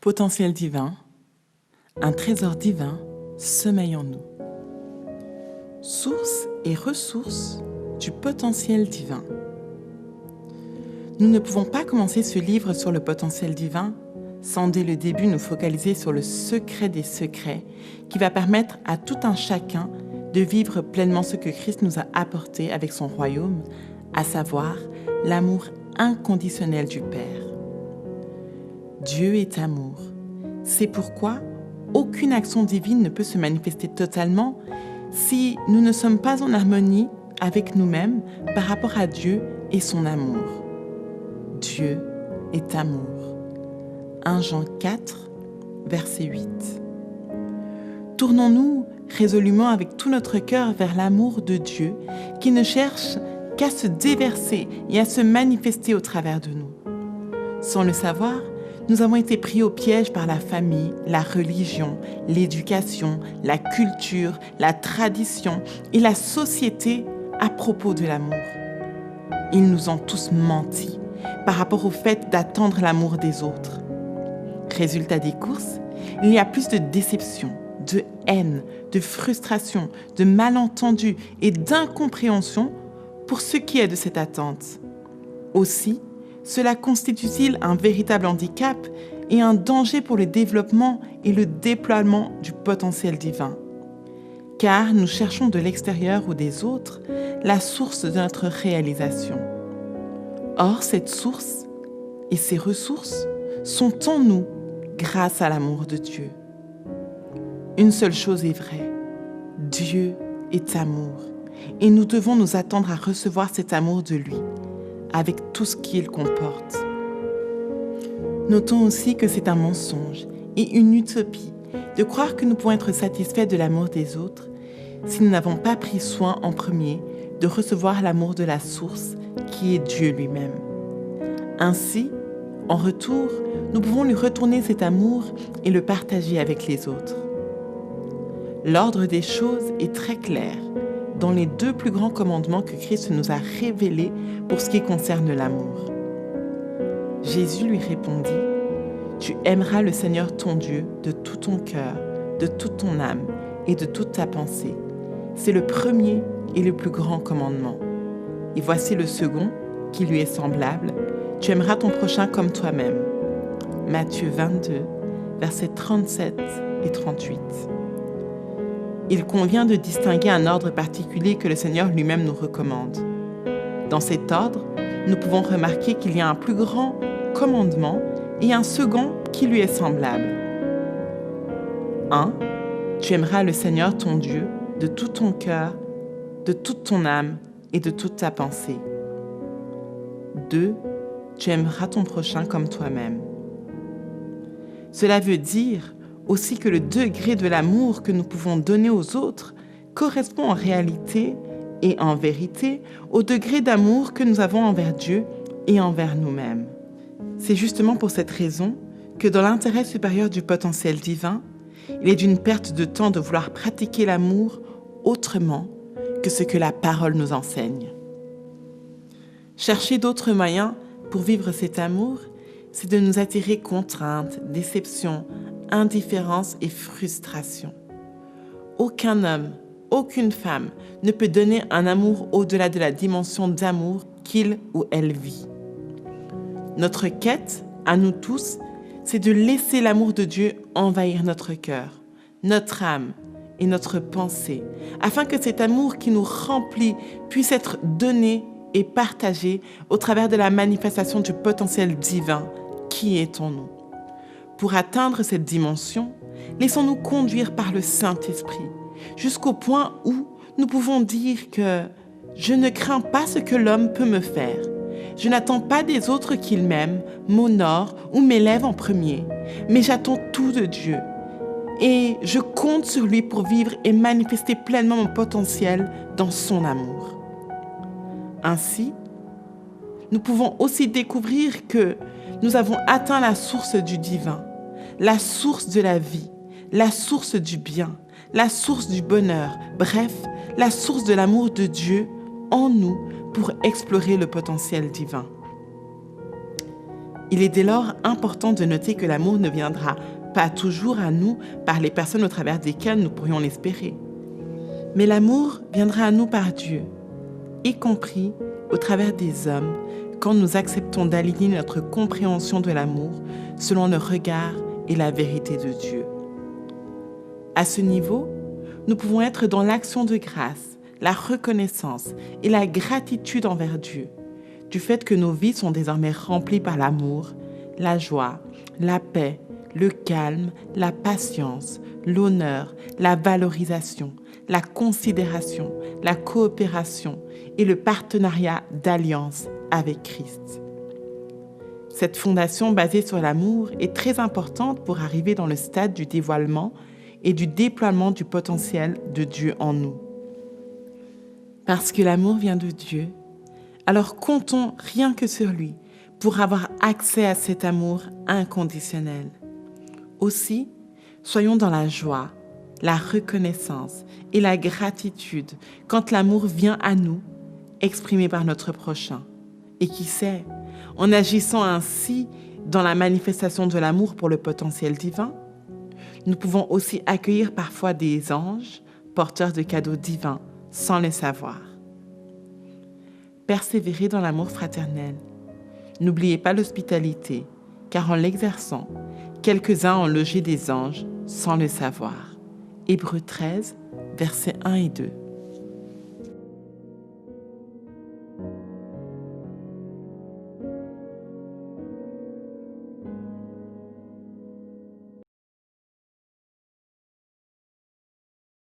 Potentiel divin, un trésor divin sommeille en nous. Source et ressources du potentiel divin. Nous ne pouvons pas commencer ce livre sur le potentiel divin sans dès le début nous focaliser sur le secret des secrets qui va permettre à tout un chacun de vivre pleinement ce que Christ nous a apporté avec son royaume, à savoir l'amour inconditionnel du Père. Dieu est amour. C'est pourquoi aucune action divine ne peut se manifester totalement si nous ne sommes pas en harmonie avec nous-mêmes par rapport à Dieu et son amour. Dieu est amour. 1 Jean 4, verset 8. Tournons-nous résolument avec tout notre cœur vers l'amour de Dieu qui ne cherche qu'à se déverser et à se manifester au travers de nous. Sans le savoir, nous avons été pris au piège par la famille, la religion, l'éducation, la culture, la tradition et la société à propos de l'amour. Ils nous ont tous menti par rapport au fait d'attendre l'amour des autres. Résultat des courses, il y a plus de déception, de haine, de frustration, de malentendus et d'incompréhension pour ce qui est de cette attente. Aussi, cela constitue-t-il un véritable handicap et un danger pour le développement et le déploiement du potentiel divin. Car nous cherchons de l'extérieur ou des autres la source de notre réalisation. Or, cette source et ces ressources sont en nous grâce à l'amour de Dieu. Une seule chose est vraie, Dieu est amour et nous devons nous attendre à recevoir cet amour de lui, avec tout ce qu'il comporte. Notons aussi que c'est un mensonge et une utopie de croire que nous pouvons être satisfaits de l'amour des autres si nous n'avons pas pris soin en premier de recevoir l'amour de la source qui est Dieu lui-même. Ainsi, en retour, nous pouvons lui retourner cet amour et le partager avec les autres. L'ordre des choses est très clair dans les 2 plus grands commandements que Christ nous a révélés pour ce qui concerne l'amour. Jésus lui répondit « Tu aimeras le Seigneur ton Dieu de tout ton cœur, de toute ton âme et de toute ta pensée. C'est le premier et le plus grand commandement. Et voici le second, qui lui est semblable. Tu aimeras ton prochain comme toi-même. » Matthieu 22, versets 37 et 38. Il convient de distinguer un ordre particulier que le Seigneur lui-même nous recommande. Dans cet ordre, nous pouvons remarquer qu'il y a un plus grand commandement et un second qui lui est semblable. 1. Tu aimeras le Seigneur ton Dieu de tout ton cœur, de toute ton âme et de toute ta pensée. 2. Tu aimeras ton prochain comme toi-même. Cela veut dire aussi que le degré de l'amour que nous pouvons donner aux autres correspond en réalité et en vérité au degré d'amour que nous avons envers Dieu et envers nous-mêmes. C'est justement pour cette raison que dans l'intérêt supérieur du potentiel divin, il est d'une perte de temps de vouloir pratiquer l'amour autrement que ce que la parole nous enseigne. Chercher d'autres moyens pour vivre cet amour, c'est de nous attirer contraintes, déceptions, indifférence et frustration. Aucun homme, aucune femme ne peut donner un amour au-delà de la dimension d'amour qu'il ou elle vit. Notre quête, à nous tous, c'est de laisser l'amour de Dieu envahir notre cœur, notre âme et notre pensée, afin que cet amour qui nous remplit puisse être donné et partagé au travers de la manifestation du potentiel divin qui est en nous. Pour atteindre cette dimension, laissons-nous conduire par le Saint-Esprit, jusqu'au point où nous pouvons dire que « Je ne crains pas ce que l'homme peut me faire. Je n'attends pas des autres qu'il m'aime, m'honore ou m'élève en premier, mais j'attends tout de Dieu. Et je compte sur lui pour vivre et manifester pleinement mon potentiel dans son amour. » Ainsi, nous pouvons aussi découvrir que nous avons atteint la source du divin, la source de la vie, la source du bien, la source du bonheur, bref, la source de l'amour de Dieu en nous pour explorer le potentiel divin. Il est dès lors important de noter que l'amour ne viendra pas toujours à nous par les personnes au travers desquelles nous pourrions l'espérer. Mais l'amour viendra à nous par Dieu, y compris au travers des hommes, quand nous acceptons d'aligner notre compréhension de l'amour selon le regard et la vérité de Dieu. À ce niveau, nous pouvons être dans l'action de grâce, la reconnaissance et la gratitude envers Dieu, du fait que nos vies sont désormais remplies par l'amour, la joie, la paix, le calme, la patience, l'honneur, la valorisation, la considération, la coopération et le partenariat d'alliance avec Christ. Cette fondation basée sur l'amour est très importante pour arriver dans le stade du dévoilement et du déploiement du potentiel de Dieu en nous. Parce que l'amour vient de Dieu, alors comptons rien que sur lui pour avoir accès à cet amour inconditionnel. Aussi, soyons dans la joie, la reconnaissance et la gratitude quand l'amour vient à nous, exprimé par notre prochain. Et qui sait, en agissant ainsi dans la manifestation de l'amour pour le potentiel divin, nous pouvons aussi accueillir parfois des anges porteurs de cadeaux divins sans le savoir. Persévérez dans l'amour fraternel. N'oubliez pas l'hospitalité, car en l'exerçant, quelques-uns ont logé des anges sans le savoir. Hébreux 13, versets 1 et 2.